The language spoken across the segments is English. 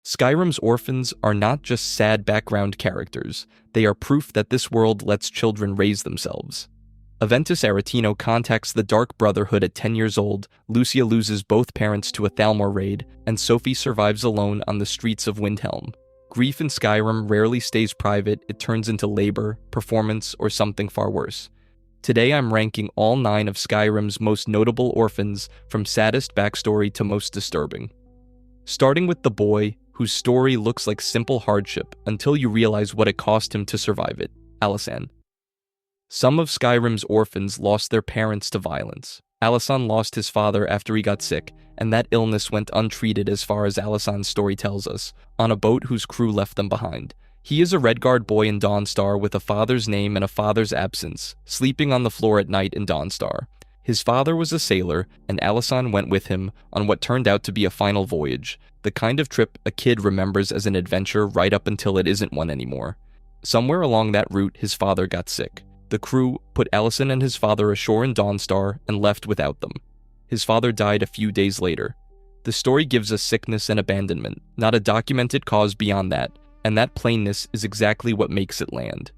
Skyrim's orphans are not just sad background characters, they are proof that this world lets children raise themselves. Aventus Aretino contacts the Dark Brotherhood at 10 years old, Lucia loses both parents to a Thalmor raid, and Sophie survives alone on the streets of Windhelm. Grief in Skyrim rarely stays private, it turns into labor, performance, or something far worse. Today I'm ranking all 9 of Skyrim's most notable orphans, from saddest backstory to most disturbing. Starting with the boy, whose story looks like simple hardship until you realize what it cost him to survive it, Alisan. Some of Skyrim's orphans lost their parents to violence. Alisan lost his father after he got sick, and that illness went untreated as far as Alisan's story tells us, on a boat whose crew left them behind. He is a Redguard boy in Dawnstar with a father's name and a father's absence, sleeping on the floor at night in Dawnstar. His father was a sailor, and Alisan went with him on what turned out to be a final voyage, the kind of trip a kid remembers as an adventure right up until it isn't one anymore. Somewhere along that route, his father got sick. The crew put Alisan and his father ashore in Dawnstar and left without them. His father died a few days later. The story gives us sickness and abandonment, not a documented cause beyond that, and that plainness is exactly what makes it land.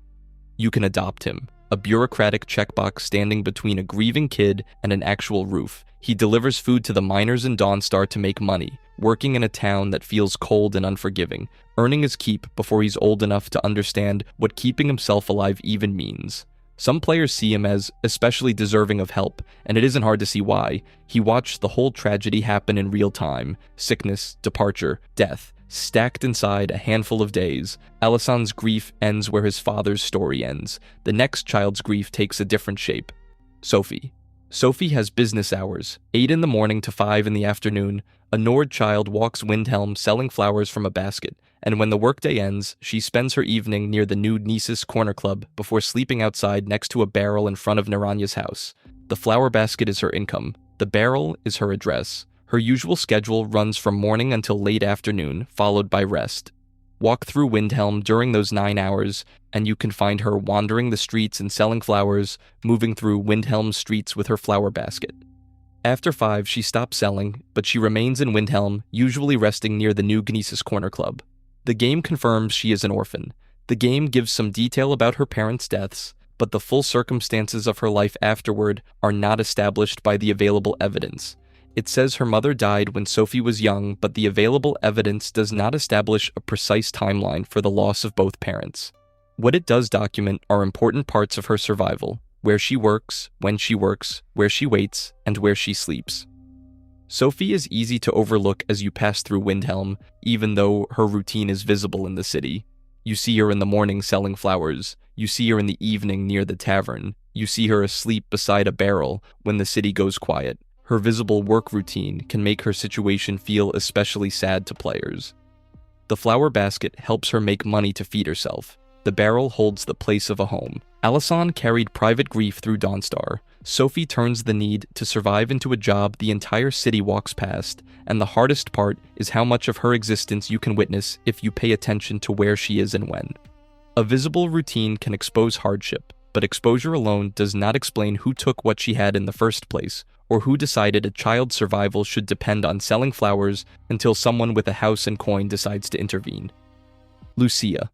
You can adopt him, a bureaucratic checkbox standing between a grieving kid and an actual roof. He delivers food to the miners in Dawnstar to make money, working in a town that feels cold and unforgiving, earning his keep before he's old enough to understand what keeping himself alive even means. Some players see him as especially deserving of help, and it isn't hard to see why. He watched the whole tragedy happen in real time: sickness, departure, death, stacked inside a handful of days. Alisan's grief ends where his father's story ends. The next child's grief takes a different shape. Sophie. Sophie has business hours, 8 in the morning to 5 in the afternoon. A Nord child walks Windhelm selling flowers from a basket, and when the workday ends, she spends her evening near the new Nisus Corner Club before sleeping outside next to a barrel in front of Naranya's house. The flower basket is her income. The barrel is her address. Her usual schedule runs from morning until late afternoon, followed by rest. Walk through Windhelm during those 9 hours, and you can find her wandering the streets and selling flowers, moving through Windhelm's streets with her flower basket. After 5, she stops selling, but she remains in Windhelm, usually resting near the new Gnisis Corner Club. The game confirms she is an orphan. The game gives some detail about her parents' deaths, but the full circumstances of her life afterward are not established by the available evidence. It says her mother died when Sophie was young, but the available evidence does not establish a precise timeline for the loss of both parents. What it does document are important parts of her survival: where she works, when she works, where she waits, and where she sleeps. Sophie is easy to overlook as you pass through Windhelm, even though her routine is visible in the city. You see her in the morning selling flowers. You see her in the evening near the tavern. You see her asleep beside a barrel when the city goes quiet. Her visible work routine can make her situation feel especially sad to players. The flower basket helps her make money to feed herself. The barrel holds the place of a home. Alisan carried private grief through Dawnstar. Sophie turns the need to survive into a job the entire city walks past, and the hardest part is how much of her existence you can witness if you pay attention to where she is and when. A visible routine can expose hardship, but exposure alone does not explain who took what she had in the first place, or who decided a child's survival should depend on selling flowers until someone with a house and coin decides to intervene. Lucia.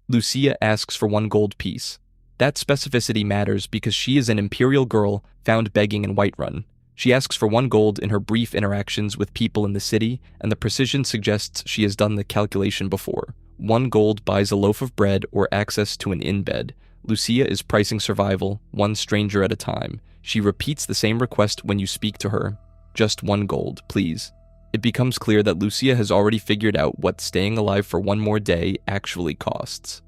Lucia asks for 1 gold piece. That specificity matters because she is an Imperial girl found begging in Whiterun. She asks for 1 gold in her brief interactions with people in the city, and the precision suggests she has done the calculation before. 1 gold buys a loaf of bread or access to an inn bed. Lucia is pricing survival, 1 stranger at a time. She repeats the same request when you speak to her. Just 1 gold, please. It becomes clear that Lucia has already figured out what staying alive for 1 more day actually costs.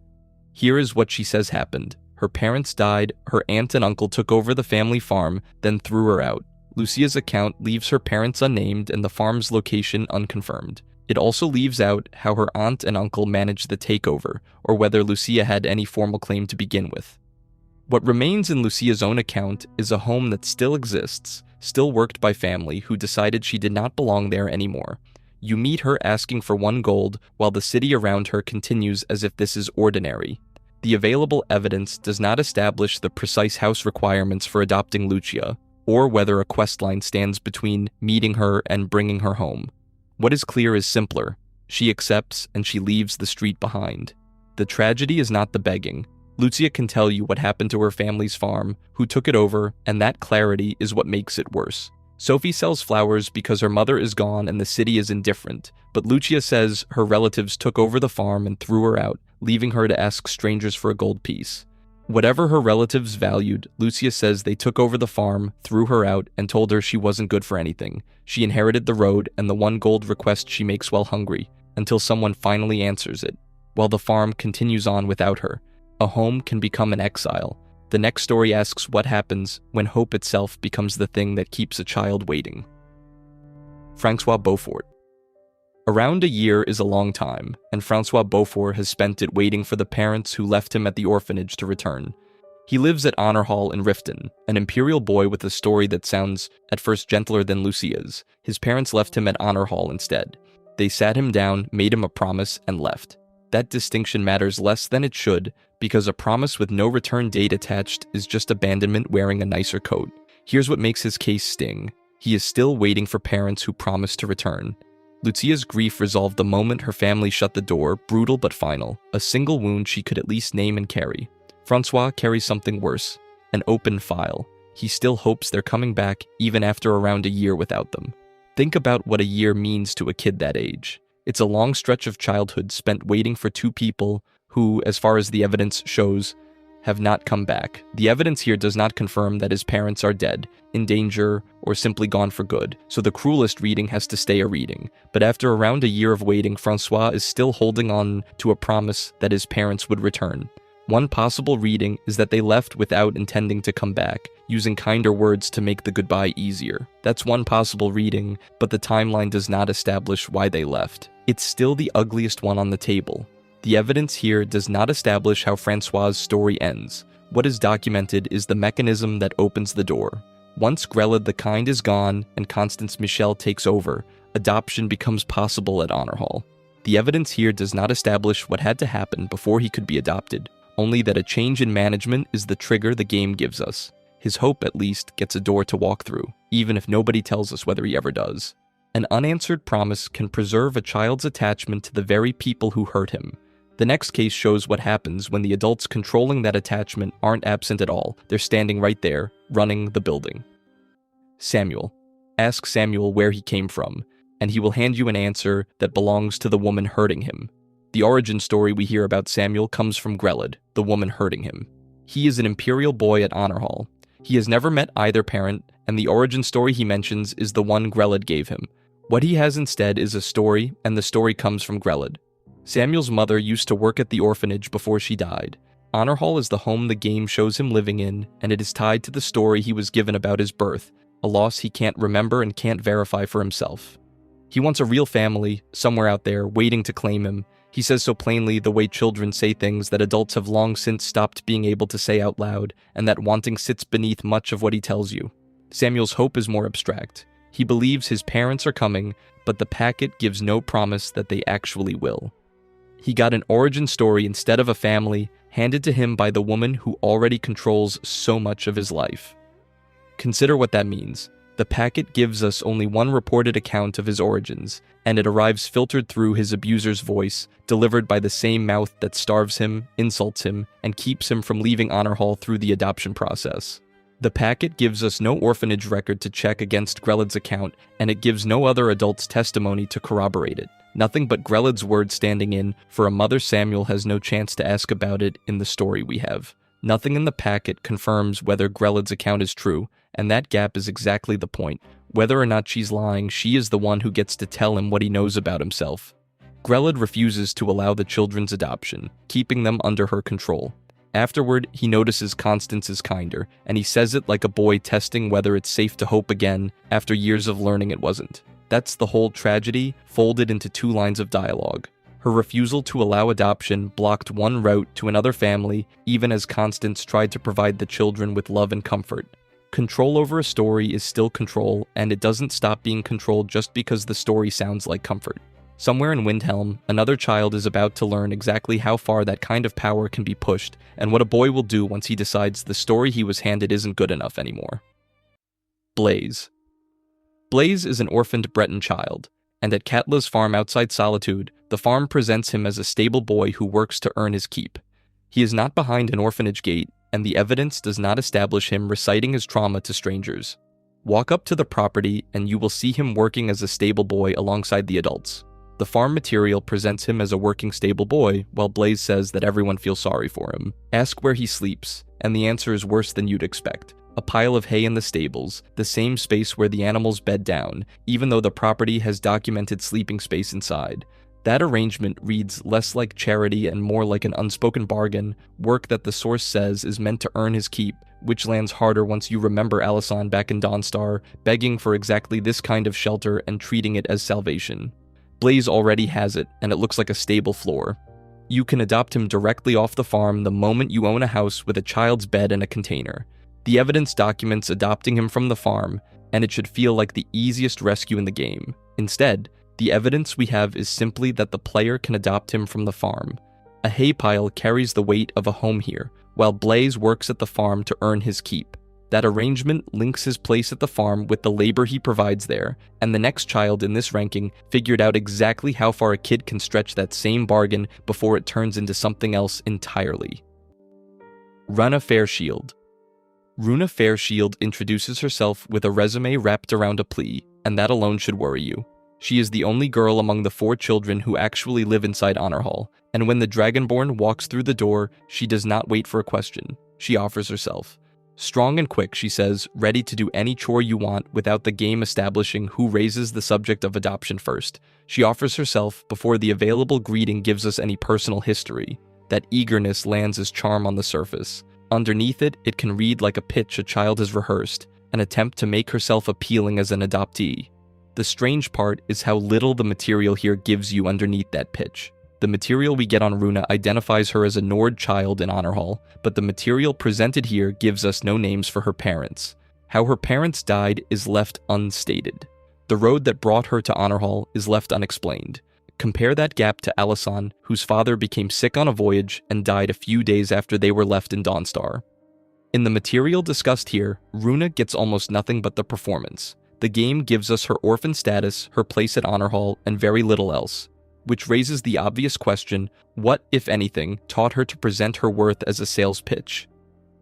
Here is what she says happened. Her parents died, her aunt and uncle took over the family farm, then threw her out. Lucia's account leaves her parents unnamed and the farm's location unconfirmed. It also leaves out how her aunt and uncle managed the takeover, or whether Lucia had any formal claim to begin with. What remains in Lucia's own account is a home that still exists, still worked by family who decided she did not belong there anymore. You meet her asking for 1 gold, while the city around her continues as if this is ordinary. The available evidence does not establish the precise house requirements for adopting Lucia, or whether a questline stands between meeting her and bringing her home. What is clear is simpler. She accepts and she leaves the street behind. The tragedy is not the begging. Lucia can tell you what happened to her family's farm, who took it over, and that clarity is what makes it worse. Sophie sells flowers because her mother is gone and the city is indifferent, but Lucia says her relatives took over the farm and threw her out, leaving her to ask strangers for a gold piece. Whatever her relatives valued, Lucia says they took over the farm, threw her out, and told her she wasn't good for anything. She inherited the road and the one gold request she makes while hungry, until someone finally answers it, while the farm continues on without her. A home can become an exile. The next story asks what happens when hope itself becomes the thing that keeps a child waiting. Francois Beaufort. Around a year is a long time, and Francois Beaufort has spent it waiting for the parents who left him at the orphanage to return. He lives at Honor Hall in Riften, an imperial boy with a story that sounds at first gentler than Lucia's. His parents left him at Honor Hall instead. They sat him down, made him a promise, and left. That distinction matters less than it should, because a promise with no return date attached is just abandonment wearing a nicer coat. Here's what makes his case sting. He is still waiting for parents who promised to return. Lucia's grief resolved the moment her family shut the door, brutal but final, a single wound she could at least name and carry. Francois carries something worse, an open file. He still hopes they're coming back even after around a year without them. Think about what a year means to a kid that age. It's a long stretch of childhood spent waiting for two people who, as far as the evidence shows, have not come back. The evidence here does not confirm that his parents are dead, in danger, or simply gone for good, so the cruelest reading has to stay a reading. But after around a year of waiting, Francois is still holding on to a promise that his parents would return. One possible reading is that they left without intending to come back, using kinder words to make the goodbye easier. That's one possible reading, but the timeline does not establish why they left. It's still the ugliest one on the table. The evidence here does not establish how Francois' story ends. What is documented is the mechanism that opens the door. Once Grelad the Kind is gone and Constance Michel takes over, adoption becomes possible at Honor Hall. The evidence here does not establish what had to happen before he could be adopted, only that a change in management is the trigger the game gives us. His hope, at least, gets a door to walk through, even if nobody tells us whether he ever does. An unanswered promise can preserve a child's attachment to the very people who hurt him. The next case shows what happens when the adults controlling that attachment aren't absent at all. They're standing right there, running the building. Samuel. Ask Samuel where he came from, and he will hand you an answer that belongs to the woman hurting him. The origin story we hear about Samuel comes from Grelad, the woman hurting him. He is an imperial boy at Honor Hall. He has never met either parent, and the origin story he mentions is the one Grelad gave him. What he has instead is a story, and the story comes from Grelad. Samuel's mother used to work at the orphanage before she died. Honor Hall is the home the game shows him living in, and it is tied to the story he was given about his birth, a loss he can't remember and can't verify for himself. He wants a real family, somewhere out there, waiting to claim him. He says so plainly the way children say things that adults have long since stopped being able to say out loud, and that wanting sits beneath much of what he tells you. Samuel's hope is more abstract. He believes his parents are coming, but the packet gives no promise that they actually will. He got an origin story instead of a family, handed to him by the woman who already controls so much of his life. Consider what that means. The packet gives us only one reported account of his origins, and it arrives filtered through his abuser's voice, delivered by the same mouth that starves him, insults him, and keeps him from leaving Honor Hall through the adoption process. The packet gives us no orphanage record to check against Grelad's account, and it gives no other adult's testimony to corroborate it. Nothing but Grelad's word standing in for a mother Samuel has no chance to ask about it in the story we have. Nothing in the packet confirms whether Grelad's account is true, and that gap is exactly the point. Whether or not she's lying, she is the one who gets to tell him what he knows about himself. Grelad refuses to allow the children's adoption, keeping them under her control. Afterward, he notices Constance is kinder, and he says it like a boy testing whether it's safe to hope again after years of learning it wasn't. That's the whole tragedy, folded into 2 lines of dialogue. Her refusal to allow adoption blocked one route to another family, even as Constance tried to provide the children with love and comfort. Control over a story is still control, and it doesn't stop being control just because the story sounds like comfort. Somewhere in Windhelm, another child is about to learn exactly how far that kind of power can be pushed, and what a boy will do once he decides the story he was handed isn't good enough anymore. Blaise. Blaise is an orphaned Breton child, and at Katla's farm outside Solitude, The farm presents him as a stable boy who works to earn his keep. He is not behind an orphanage gate, and the evidence does not establish him reciting his trauma to strangers. Walk up to the property and you will see him working as a stable boy alongside the adults. The farm material presents him as a working stable boy, while Blaze says that everyone feels sorry for him. Ask where he sleeps, and the answer is worse than you'd expect. A pile of hay in the stables, the same space where the animals bed down, even though the property has documented sleeping space inside. That arrangement reads less like charity and more like an unspoken bargain, work that the source says is meant to earn his keep, which lands harder once you remember Allison back in Dawnstar, begging for exactly this kind of shelter and treating it as salvation. Blaze already has it, and it looks like a stable floor. You can adopt him directly off the farm the moment you own a house with a child's bed and a container. The evidence documents adopting him from the farm, and it should feel like the easiest rescue in the game. Instead, the evidence we have is simply that the player can adopt him from the farm. A hay pile carries the weight of a home here, while Blaze works at the farm to earn his keep. That arrangement links his place at the farm with the labor he provides there, and the next child in this ranking figured out exactly how far a kid can stretch that same bargain before it turns into something else entirely. Runa Fairshield. Runa Fairshield introduces herself with a resume wrapped around a plea, and that alone should worry you. She is the only girl among the 4 children who actually live inside Honor Hall, and when the Dragonborn walks through the door, she does not wait for a question. She offers herself. Strong and quick, she says, ready to do any chore you want without the game establishing who raises the subject of adoption first. She offers herself before the available greeting gives us any personal history. That eagerness lands as charm on the surface. Underneath it, it can read like a pitch a child has rehearsed, an attempt to make herself appealing as an adoptee. The strange part is how little the material here gives you underneath that pitch. The material we get on Runa identifies her as a Nord child in Honor Hall, but the material presented here gives us no names for her parents. How her parents died is left unstated. The road that brought her to Honor Hall is left unexplained. Compare that gap to Allison, whose father became sick on a voyage and died a few days after they were left in Dawnstar. In the material discussed here, Runa gets almost nothing but the performance. The game gives us her orphan status, her place at Honor Hall, and very little else. Which raises the obvious question, what, if anything, taught her to present her worth as a sales pitch?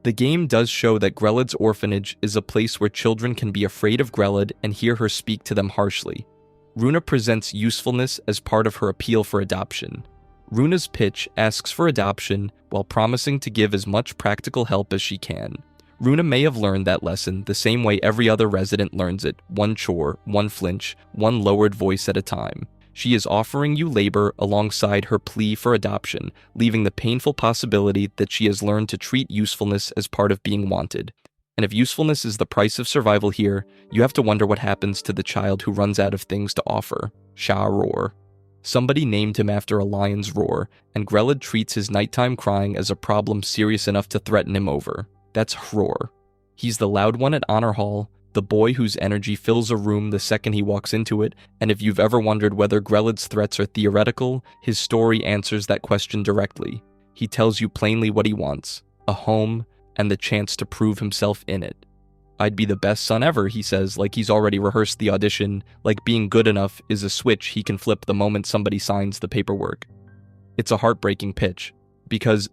The game does show that Grelad's orphanage is a place where children can be afraid of Grelad and hear her speak to them harshly. Runa presents usefulness as part of her appeal for adoption. Runa's pitch asks for adoption while promising to give as much practical help as she can. Runa may have learned that lesson the same way every other resident learns it, one chore, one flinch, one lowered voice at a time. She is offering you labor alongside her plea for adoption, leaving the painful possibility that she has learned to treat usefulness as part of being wanted. And if usefulness is the price of survival here, you have to wonder what happens to the child who runs out of things to offer. Shah Roar. Somebody named him after a lion's roar, and Grelad treats his nighttime crying as a problem serious enough to threaten him over. That's Hror. He's the loud one at Honor Hall, the boy whose energy fills a room the second he walks into it, and if you've ever wondered whether Grelad's threats are theoretical, his story answers that question directly. He tells you plainly what he wants, a home, and the chance to prove himself in it. I'd be the best son ever, he says, like he's already rehearsed the audition, like being good enough is a switch he can flip the moment somebody signs the paperwork. It's a heartbreaking pitch, because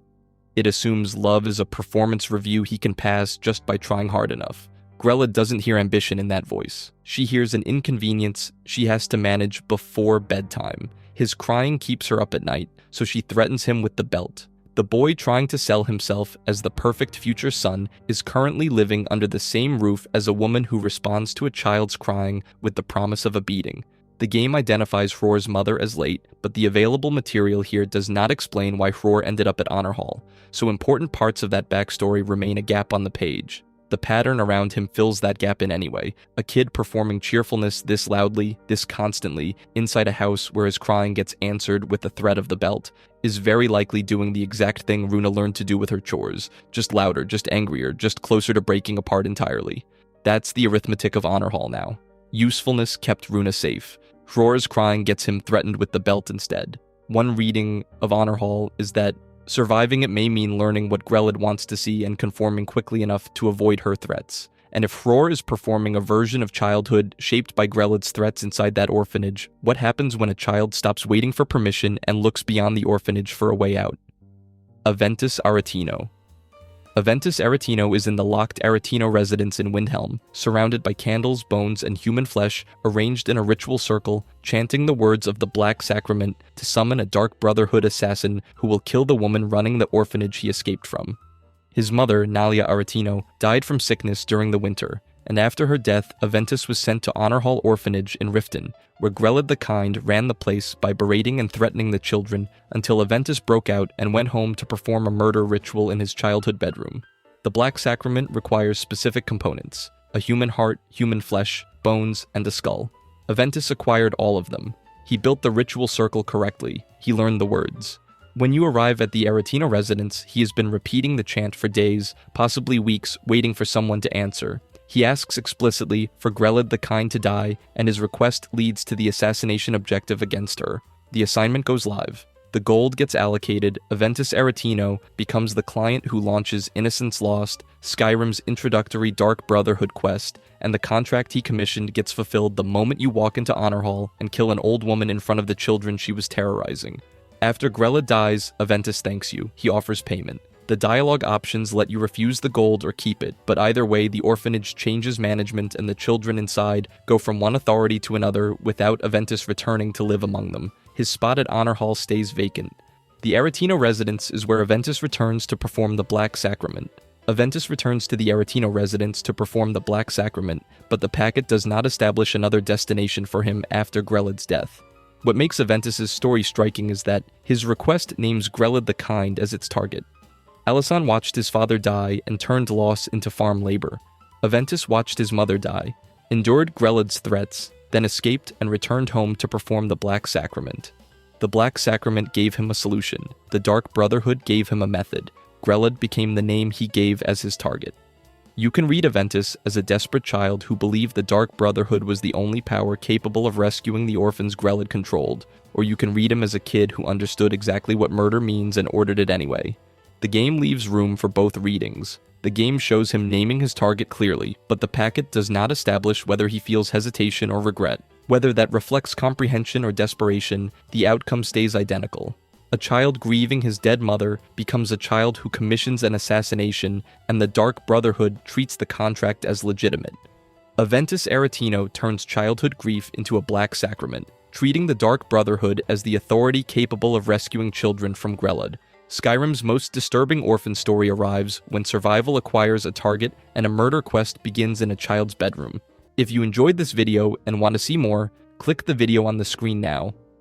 it assumes love is a performance review he can pass just by trying hard enough. Grelad doesn't hear ambition in that voice. She hears an inconvenience she has to manage before bedtime. His crying keeps her up at night, so she threatens him with the belt. The boy trying to sell himself as the perfect future son is currently living under the same roof as a woman who responds to a child's crying with the promise of a beating. The game identifies Hror's mother as late, but the available material here does not explain why Hror ended up at Honor Hall, so important parts of that backstory remain a gap on the page. The pattern around him fills that gap in anyway. A kid performing cheerfulness this loudly, this constantly, inside a house where his crying gets answered with the threat of the belt, is very likely doing the exact thing Runa learned to do with her chores. Just louder, just angrier, just closer to breaking apart entirely. That's the arithmetic of Honor Hall now. Usefulness kept Runa safe. Hror's crying gets him threatened with the belt instead. One reading of Honor Hall is that surviving it may mean learning what Grelad wants to see and conforming quickly enough to avoid her threats. And if Hror is performing a version of childhood shaped by Grelad's threats inside that orphanage, what happens when a child stops waiting for permission and looks beyond the orphanage for a way out? Aventus Aretino. Aventus Aretino is in the locked Aretino residence in Windhelm, surrounded by candles, bones, and human flesh arranged in a ritual circle, chanting the words of the Black Sacrament to summon a Dark Brotherhood assassin who will kill the woman running the orphanage he escaped from. His mother, Nalia Aretino, died from sickness during the winter, and after her death, Aventus was sent to Honor Hall Orphanage in Riften, where Grelad the Kind ran the place by berating and threatening the children until Aventus broke out and went home to perform a murder ritual in his childhood bedroom. The Black Sacrament requires specific components: a human heart, human flesh, bones, and a skull. Aventus acquired all of them. He built the ritual circle correctly. He learned the words. When you arrive at the Aretino residence, he has been repeating the chant for days, possibly weeks, waiting for someone to answer. He asks explicitly for Grelad the Kind to die, and his request leads to the assassination objective against her. The assignment goes live. The gold gets allocated, Aventus Aretino becomes the client who launches Innocence Lost, Skyrim's introductory Dark Brotherhood quest, and the contract he commissioned gets fulfilled the moment you walk into Honor Hall and kill an old woman in front of the children she was terrorizing. After Grelad dies, Aventus thanks you. He offers payment. The dialogue options let you refuse the gold or keep it, but either way, the orphanage changes management and the children inside go from one authority to another without Aventus returning to live among them. His spot at Honor Hall stays vacant. The Aretino residence is where Aventus returns to perform the Black Sacrament. Aventus returns to the Aretino residence to perform the Black Sacrament, but the packet does not establish another destination for him after Grelad's death. What makes Aventus' story striking is that his request names Grelad the Kind as its target. Alisson watched his father die and turned loss into farm labor. Aventus watched his mother die, endured Grelad's threats, then escaped and returned home to perform the Black Sacrament. The Black Sacrament gave him a solution. The Dark Brotherhood gave him a method. Grelad became the name he gave as his target. You can read Aventus as a desperate child who believed the Dark Brotherhood was the only power capable of rescuing the orphans Grelad controlled, or you can read him as a kid who understood exactly what murder means and ordered it anyway. The game leaves room for both readings. The game shows him naming his target clearly, but the packet does not establish whether he feels hesitation or regret. Whether that reflects comprehension or desperation, the outcome stays identical. A child grieving his dead mother becomes a child who commissions an assassination, and the Dark Brotherhood treats the contract as legitimate. Aventus Aretino turns childhood grief into a Black Sacrament, treating the Dark Brotherhood as the authority capable of rescuing children from Grelad. Skyrim's most disturbing orphan story arrives when survival acquires a target and a murder quest begins in a child's bedroom. If you enjoyed this video and want to see more, click the video on the screen now.